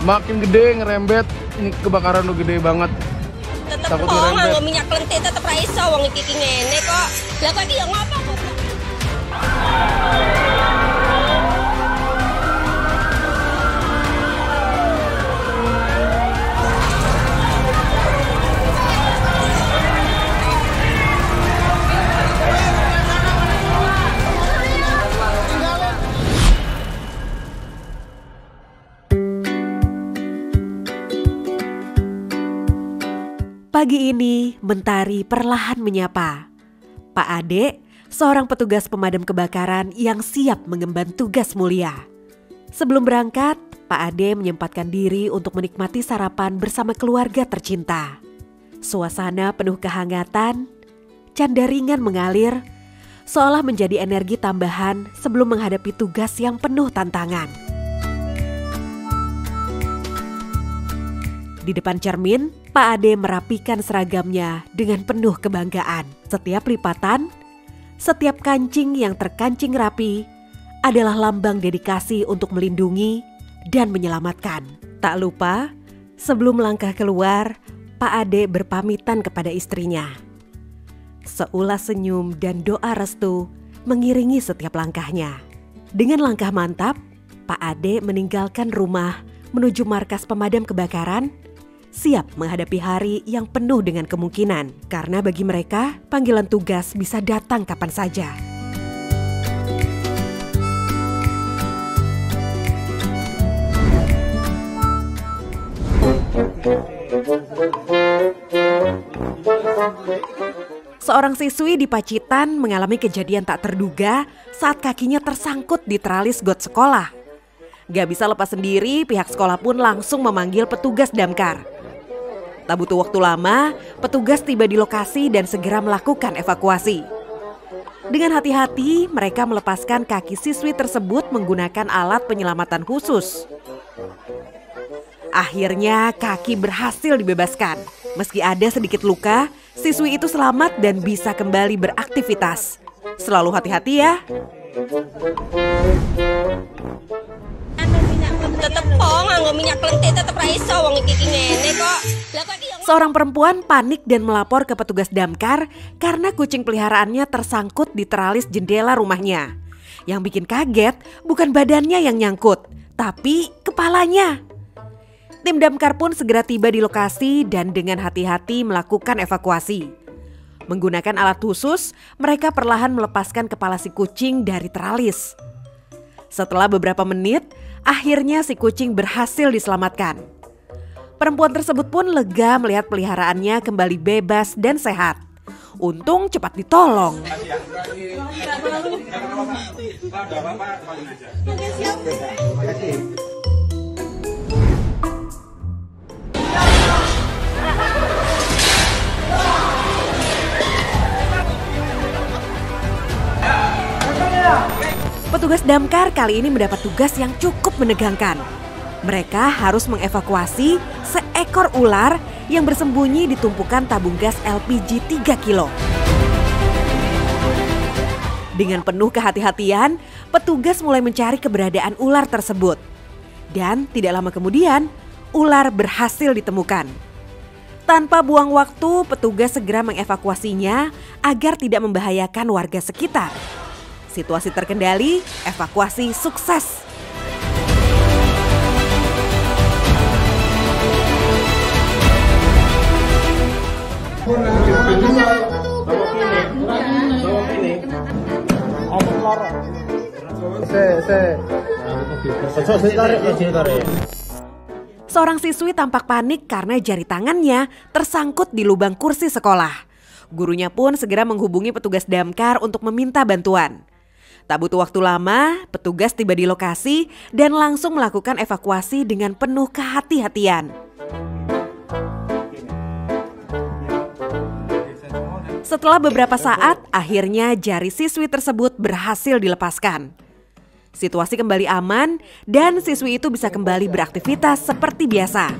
Makin gede ngerembet, ini kebakaran udah gede banget. Tetep Takut kok ngerembet. nganggo minyak lentik tetep ra iso wong iki ngene kok. Lah kok iki ya ngopo kok? Pagi ini, Mentari perlahan menyapa. Pak Ade, seorang petugas pemadam kebakaran yang siap mengemban tugas mulia. Sebelum berangkat, Pak Ade menyempatkan diri untuk menikmati sarapan bersama keluarga tercinta. Suasana penuh kehangatan, canda ringan mengalir, seolah menjadi energi tambahan sebelum menghadapi tugas yang penuh tantangan. Di depan cermin, Pak Ade merapikan seragamnya dengan penuh kebanggaan. Setiap lipatan, setiap kancing yang terkancing rapi adalah lambang dedikasi untuk melindungi dan menyelamatkan. Tak lupa, sebelum melangkah keluar, Pak Ade berpamitan kepada istrinya. Seulas senyum dan doa restu mengiringi setiap langkahnya. Dengan langkah mantap, Pak Ade meninggalkan rumah menuju markas pemadam kebakaran, siap menghadapi hari yang penuh dengan kemungkinan. Karena bagi mereka, panggilan tugas bisa datang kapan saja. Seorang siswi di Pacitan mengalami kejadian tak terduga saat kakinya tersangkut di teralis got sekolah. Gak bisa lepas sendiri, pihak sekolah pun langsung memanggil petugas damkar. Tak butuh waktu lama, petugas tiba di lokasi dan segera melakukan evakuasi. Dengan hati-hati, mereka melepaskan kaki siswi tersebut menggunakan alat penyelamatan khusus. Akhirnya kaki berhasil dibebaskan. Meski ada sedikit luka, siswi itu selamat dan bisa kembali beraktivitas. Selalu hati-hati ya. Tetep kok nganggo minyak lentik tetep ra iso wong iki ngene kok. Lah kok iki ya Seorang perempuan panik dan melapor ke petugas damkar karena kucing peliharaannya tersangkut di teralis jendela rumahnya. Yang bikin kaget bukan badannya yang nyangkut, tapi kepalanya. Tim damkar pun segera tiba di lokasi dan dengan hati-hati melakukan evakuasi. Menggunakan alat khusus, mereka perlahan melepaskan kepala si kucing dari teralis. Setelah beberapa menit, akhirnya si kucing berhasil diselamatkan. Perempuan tersebut pun lega melihat peliharaannya kembali bebas dan sehat. Untung cepat ditolong. Petugas damkar kali ini mendapat tugas yang cukup menegangkan. Mereka harus mengevakuasi seekor ular yang bersembunyi di tumpukan tabung gas LPG 3 kilo. Dengan penuh kehati-hatian, petugas mulai mencari keberadaan ular tersebut. Dan tidak lama kemudian, ular berhasil ditemukan. Tanpa buang waktu, petugas segera mengevakuasinya agar tidak membahayakan warga sekitar. Situasi terkendali, evakuasi sukses. Seorang siswi tampak panik karena jari tangannya tersangkut di lubang kursi sekolah. Gurunya pun segera menghubungi petugas damkar untuk meminta bantuan. Tak butuh waktu lama, petugas tiba di lokasi dan langsung melakukan evakuasi dengan penuh kehati-hatian. Setelah beberapa saat, akhirnya jari siswi tersebut berhasil dilepaskan. Situasi kembali aman dan siswi itu bisa kembali beraktivitas seperti biasa.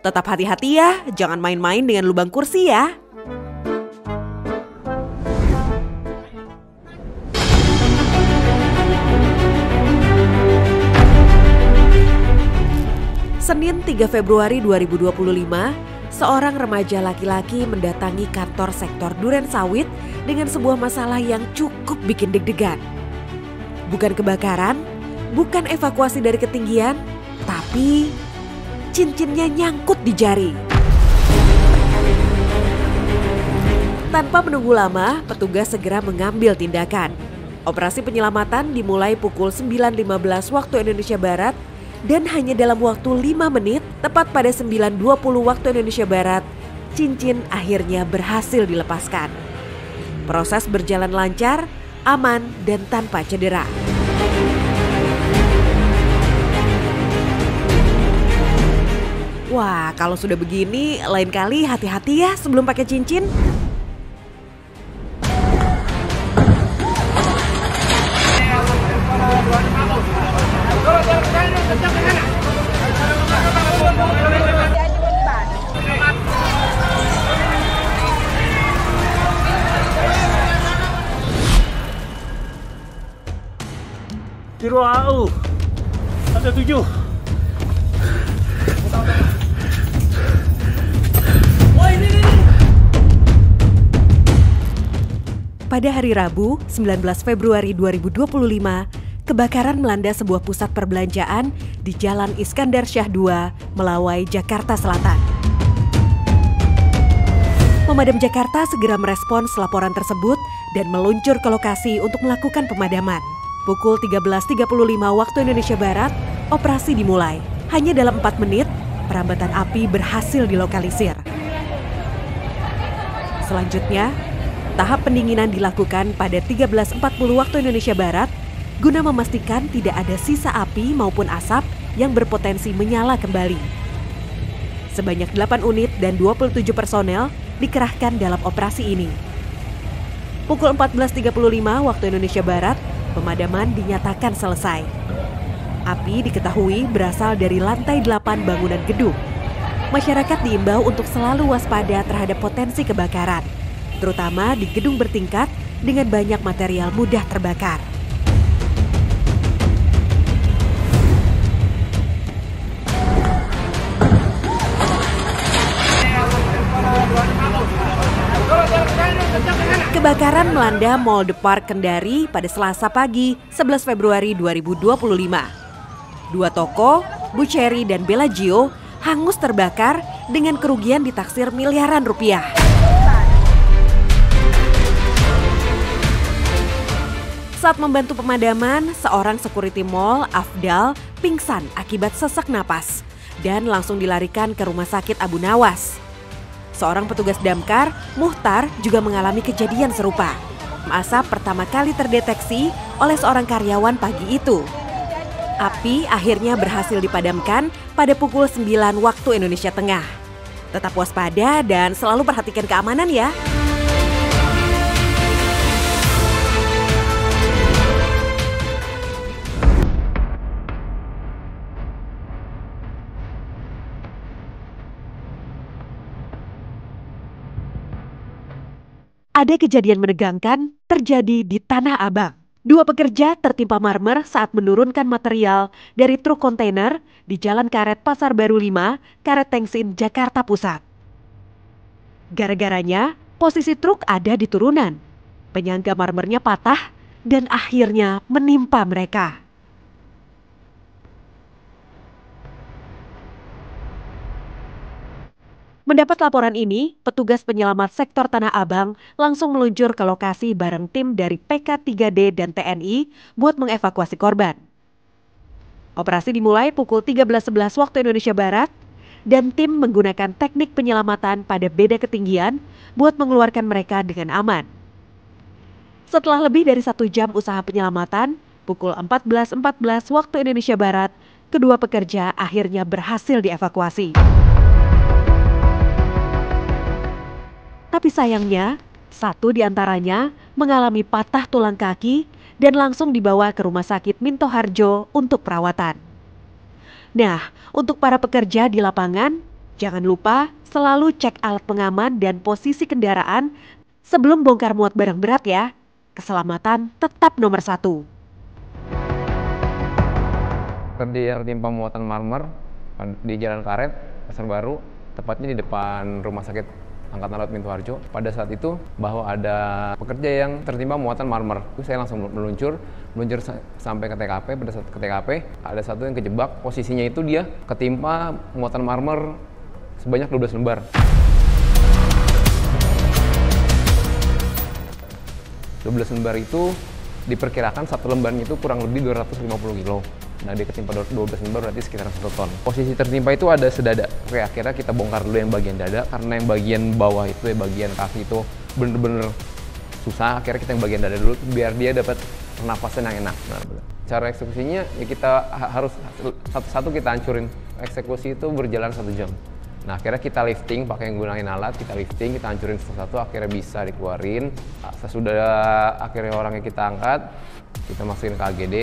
Tetap hati-hati ya, jangan main-main dengan lubang kursi ya. Senin 3 Februari 2025, seorang remaja laki-laki mendatangi kantor sektor duren sawit dengan sebuah masalah yang cukup bikin deg-degan. Bukan kebakaran, bukan evakuasi dari ketinggian, tapi cincinnya nyangkut di jari. Tanpa menunggu lama, petugas segera mengambil tindakan. Operasi penyelamatan dimulai pukul 9.15 waktu Indonesia Barat dan hanya dalam waktu 5 menit, tepat pada 9.20 waktu Indonesia Barat, cincin akhirnya berhasil dilepaskan. Proses berjalan lancar, aman, dan tanpa cedera. Wah, kalau sudah begini, lain kali hati-hati ya sebelum pakai cincin. Kiro AU ada 7. Pada hari Rabu, 19 Februari 2025, kebakaran melanda sebuah pusat perbelanjaan di Jalan Iskandar Syah 2, Melawai, Jakarta Selatan. Pemadam Jakarta segera merespons laporan tersebut dan meluncur ke lokasi untuk melakukan pemadaman. Pukul 13.35 waktu Indonesia Barat, operasi dimulai. Hanya dalam 4 menit, perambatan api berhasil dilokalisir. Selanjutnya, tahap pendinginan dilakukan pada 13.40 waktu Indonesia Barat guna memastikan tidak ada sisa api maupun asap yang berpotensi menyala kembali. Sebanyak 8 unit dan 27 personel dikerahkan dalam operasi ini. Pukul 14.35 waktu Indonesia Barat, pemadaman dinyatakan selesai. Api diketahui berasal dari lantai 8 bangunan gedung. Masyarakat diimbau untuk selalu waspada terhadap potensi kebakaran, terutama di gedung bertingkat dengan banyak material mudah terbakar. Kebakaran melanda Mall The Park Kendari pada Selasa pagi 11 Februari 2025. 2 toko, Buceri dan Bellagio, hangus terbakar dengan kerugian ditaksir miliaran rupiah. Saat membantu pemadaman, seorang security mall, Afdal, pingsan akibat sesak napas dan langsung dilarikan ke Rumah Sakit Abu Nawas. Seorang petugas damkar, Muhtar, juga mengalami kejadian serupa. Asap pertama kali terdeteksi oleh seorang karyawan pagi itu. Api akhirnya berhasil dipadamkan pada pukul 9 waktu Indonesia Tengah. Tetap waspada dan selalu perhatikan keamanan ya. Ada kejadian menegangkan terjadi di Tanah Abang. 2 pekerja tertimpa marmer saat menurunkan material dari truk kontainer di Jalan Karet Pasar Baru 5, Karet Tengsin, Jakarta Pusat. Gara-garanya, posisi truk ada di turunan. Penyangga marmernya patah dan akhirnya menimpa mereka. Mendapat laporan ini, petugas penyelamat sektor Tanah Abang langsung meluncur ke lokasi bareng tim dari PK3D dan TNI buat mengevakuasi korban. Operasi dimulai pukul 13.11 waktu Indonesia Barat dan tim menggunakan teknik penyelamatan pada beda ketinggian buat mengeluarkan mereka dengan aman. Setelah lebih dari 1 jam usaha penyelamatan, pukul 14.14 waktu Indonesia Barat, kedua pekerja akhirnya berhasil dievakuasi. Tapi sayangnya, 1 di antaranya mengalami patah tulang kaki dan langsung dibawa ke Rumah Sakit Minto Harjo untuk perawatan. Nah, untuk para pekerja di lapangan, jangan lupa selalu cek alat pengaman dan posisi kendaraan sebelum bongkar muat barang berat ya. Keselamatan tetap nomor 1. Tertimpa muatan marmer di Jalan Karet, Pasar Baru, tepatnya di depan Rumah Sakit Angkatan Laut Minto Harjo. Pada saat itu bahwa ada pekerja yang tertimpa muatan marmer. Itu saya langsung meluncur sampai ke TKP. Pada saat ke TKP ada satu yang kejebak, posisinya itu dia ketimpa muatan marmer sebanyak 12 lembar. 12 lembar itu diperkirakan satu lembarnya itu kurang lebih 250 kilo. Nah, dia ketimpa 12 lembar berarti sekitar 1 ton. Posisi tertimpa itu ada sedada. Oke, akhirnya kita bongkar dulu yang bagian dada karena yang bagian bawah itu, bagian kaki itu bener-bener susah. Akhirnya kita yang bagian dada dulu biar dia dapat pernapasan yang enak. Nah, cara eksekusinya ya kita harus satu-satu kita hancurin. Eksekusi itu berjalan 1 jam. Nah, akhirnya kita lifting pakai gunain alat, kita lifting, kita hancurin satu-satu, akhirnya bisa dikeluarin. Sesudah akhirnya orangnya kita angkat, kita masukin ke AGD,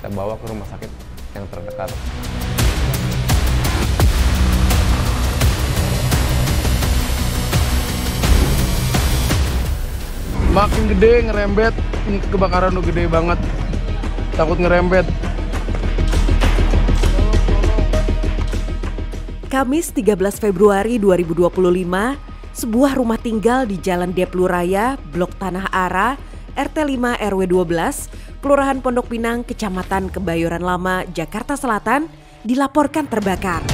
kita bawa ke rumah sakit yang terdekat. Makin gede ngerembet, ini kebakaran udah gede banget. Takut ngerembet. Kamis 13 Februari 2025, sebuah rumah tinggal di Jalan Deplu Raya, Blok Tanah Ara, RT 5 RW 12, Kelurahan Pondok Pinang, Kecamatan Kebayoran Lama, Jakarta Selatan, dilaporkan terbakar.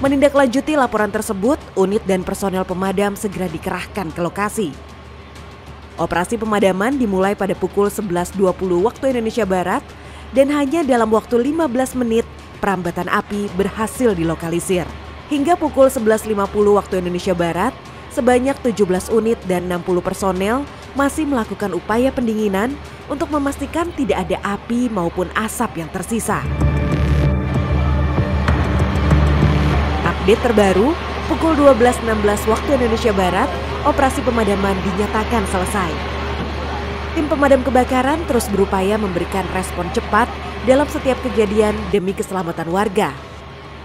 Menindaklanjuti laporan tersebut, unit dan personel pemadam segera dikerahkan ke lokasi. Operasi pemadaman dimulai pada pukul 11.20 waktu Indonesia Barat dan hanya dalam waktu 15 menit perambatan api berhasil dilokalisir. Hingga pukul 11.50 waktu Indonesia Barat, sebanyak 17 unit dan 60 personel masih melakukan upaya pendinginan untuk memastikan tidak ada api maupun asap yang tersisa. Update terbaru, pukul 12.16 waktu Indonesia Barat, operasi pemadaman dinyatakan selesai. Tim pemadam kebakaran terus berupaya memberikan respon cepat dalam setiap kejadian demi keselamatan warga.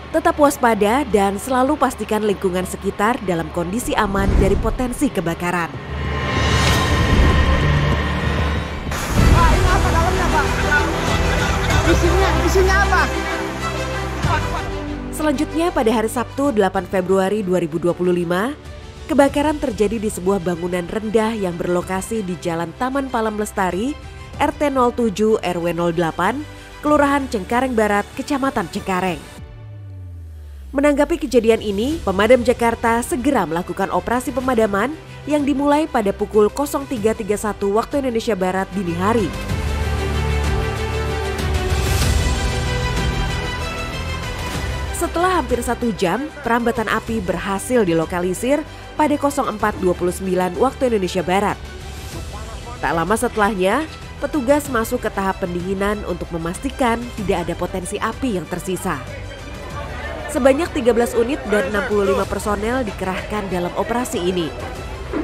Tetap waspada dan selalu pastikan lingkungan sekitar dalam kondisi aman dari potensi kebakaran. Pak, ini apa dalamnya, Pak? Isinya apa? Selanjutnya pada hari Sabtu 8 Februari 2025, kebakaran terjadi di sebuah bangunan rendah yang berlokasi di Jalan Taman Palem Lestari, RT 07 RW 08, Kelurahan Cengkareng Barat, Kecamatan Cengkareng. Menanggapi kejadian ini, Pemadam Jakarta segera melakukan operasi pemadaman yang dimulai pada pukul 03.31 waktu Indonesia Barat dini hari. Setelah hampir 1 jam, perambatan api berhasil dilokalisir pada 04.29 waktu Indonesia Barat. Tak lama setelahnya, petugas masuk ke tahap pendinginan untuk memastikan tidak ada potensi api yang tersisa. Sebanyak 13 unit dan 65 personel dikerahkan dalam operasi ini.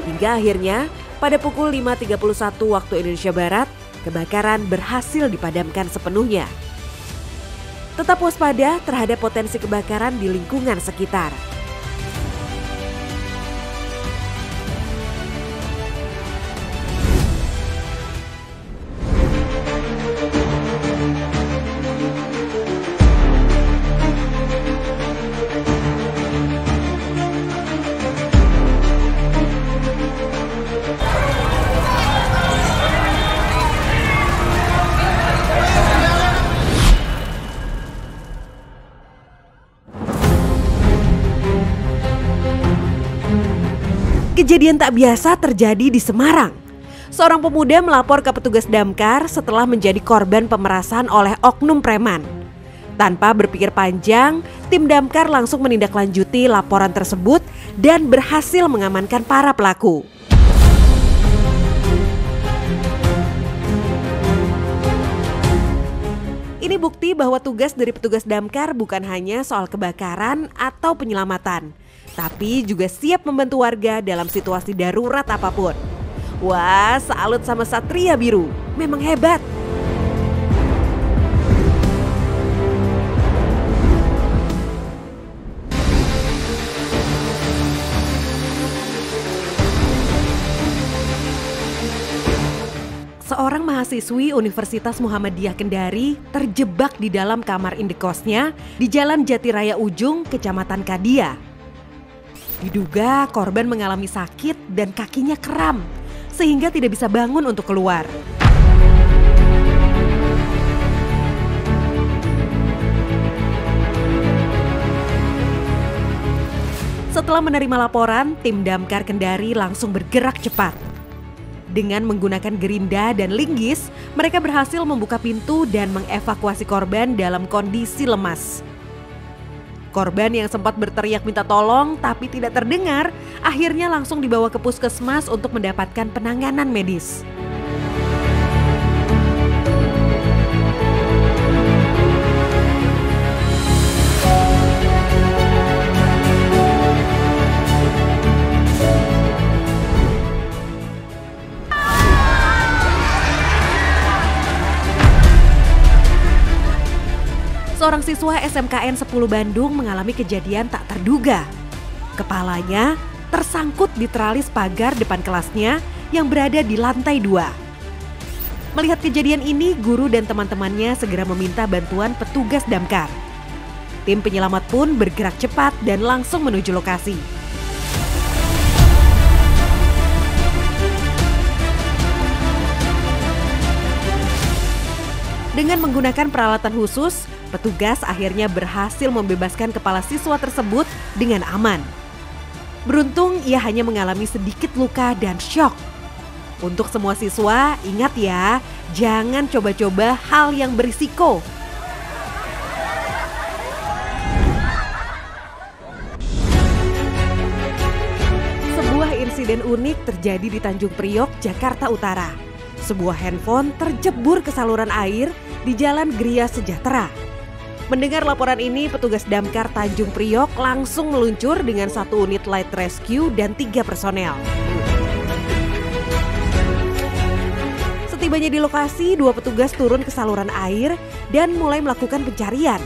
Hingga akhirnya, pada pukul 5.31 waktu Indonesia Barat, kebakaran berhasil dipadamkan sepenuhnya. Tetap waspada terhadap potensi kebakaran di lingkungan sekitar. Kejadian tak biasa terjadi di Semarang. Seorang pemuda melapor ke petugas damkar setelah menjadi korban pemerasan oleh oknum preman. Tanpa berpikir panjang, tim damkar langsung menindaklanjuti laporan tersebut dan berhasil mengamankan para pelaku. Ini bukti bahwa tugas dari petugas damkar bukan hanya soal kebakaran atau penyelamatan, tapi juga siap membantu warga dalam situasi darurat apapun. Wah, salut sama Satria Biru, memang hebat. seorang mahasiswi Universitas Muhammadiyah Kendari terjebak di dalam kamar indekosnya di Jalan Jatiraya Ujung, Kecamatan Kadia. Diduga korban mengalami sakit dan kakinya kram, sehingga tidak bisa bangun untuk keluar. Setelah menerima laporan, tim Damkar Kendari langsung bergerak cepat. Dengan menggunakan gerinda dan linggis, mereka berhasil membuka pintu dan mengevakuasi korban dalam kondisi lemas. Korban yang sempat berteriak minta tolong tapi tidak terdengar, akhirnya langsung dibawa ke puskesmas untuk mendapatkan penanganan medis. Seorang siswa SMKN 10 Bandung mengalami kejadian tak terduga. Kepalanya tersangkut di teralis pagar depan kelasnya yang berada di lantai 2. Melihat kejadian ini, guru dan teman-temannya segera meminta bantuan petugas damkar. Tim penyelamat pun bergerak cepat dan langsung menuju lokasi. Dengan menggunakan peralatan khusus, petugas akhirnya berhasil membebaskan kepala siswa tersebut dengan aman. Beruntung ia hanya mengalami sedikit luka dan syok. Untuk semua siswa, ingat ya, jangan coba-coba hal yang berisiko. Sebuah insiden unik terjadi di Tanjung Priok, Jakarta Utara. Sebuah handphone terjebur ke saluran air di Jalan Gria Sejahtera. Mendengar laporan ini, petugas damkar Tanjung Priok langsung meluncur dengan 1 unit light rescue dan 3 personel. Setibanya di lokasi, 2 petugas turun ke saluran air dan mulai melakukan pencarian.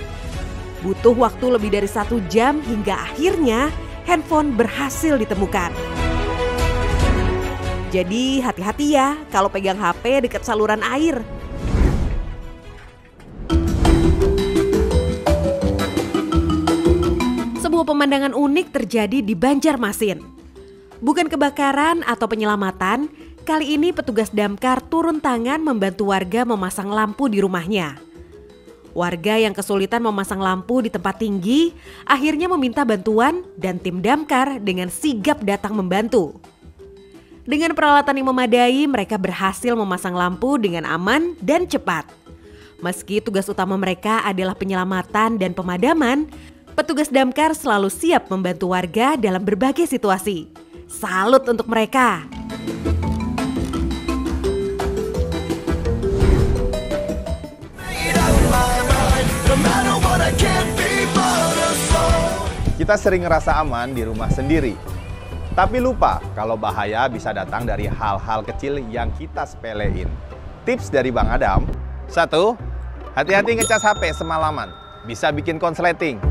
Butuh waktu lebih dari 1 jam hingga akhirnya handphone berhasil ditemukan. Jadi hati-hati ya kalau pegang HP dekat saluran air. Sebuah pemandangan unik terjadi di Banjarmasin. Bukan kebakaran atau penyelamatan, kali ini petugas damkar turun tangan membantu warga memasang lampu di rumahnya. Warga yang kesulitan memasang lampu di tempat tinggi akhirnya meminta bantuan dan tim damkar dengan sigap datang membantu. Dengan peralatan yang memadai, mereka berhasil memasang lampu dengan aman dan cepat. Meski tugas utama mereka adalah penyelamatan dan pemadaman, petugas damkar selalu siap membantu warga dalam berbagai situasi. Salut untuk mereka. Kita sering ngerasa aman di rumah sendiri. Tapi lupa kalau bahaya bisa datang dari hal-hal kecil yang kita sepelein. Tips dari Bang Adam: 1. Hati-hati ngecas HP semalaman, bisa bikin konsleting.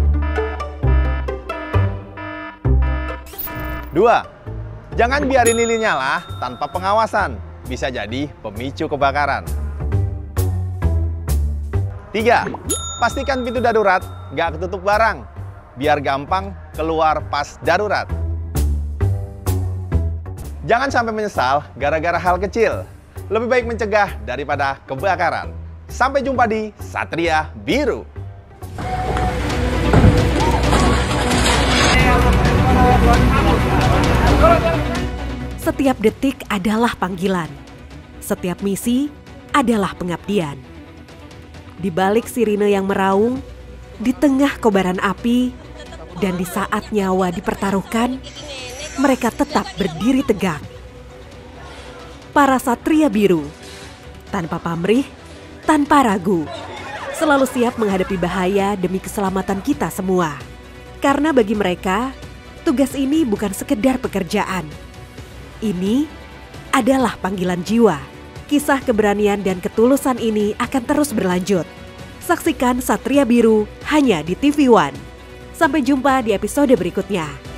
2. Jangan biarin lilin nyala tanpa pengawasan, bisa jadi pemicu kebakaran. 3. Pastikan pintu darurat nggak ketutup barang, biar gampang keluar pas darurat. Jangan sampai menyesal gara-gara hal kecil. Lebih baik mencegah daripada kebakaran. Sampai jumpa di Satria Biru. Setiap detik adalah panggilan. Setiap misi adalah pengabdian. Di balik sirine yang meraung, di tengah kobaran api, dan di saat nyawa dipertaruhkan, mereka tetap berdiri tegak. Para Satria Biru, tanpa pamrih, tanpa ragu, selalu siap menghadapi bahaya demi keselamatan kita semua. Karena bagi mereka, tugas ini bukan sekedar pekerjaan. Ini adalah panggilan jiwa. Kisah keberanian dan ketulusan ini akan terus berlanjut. Saksikan Satria Biru hanya di TV One. Sampai jumpa di episode berikutnya.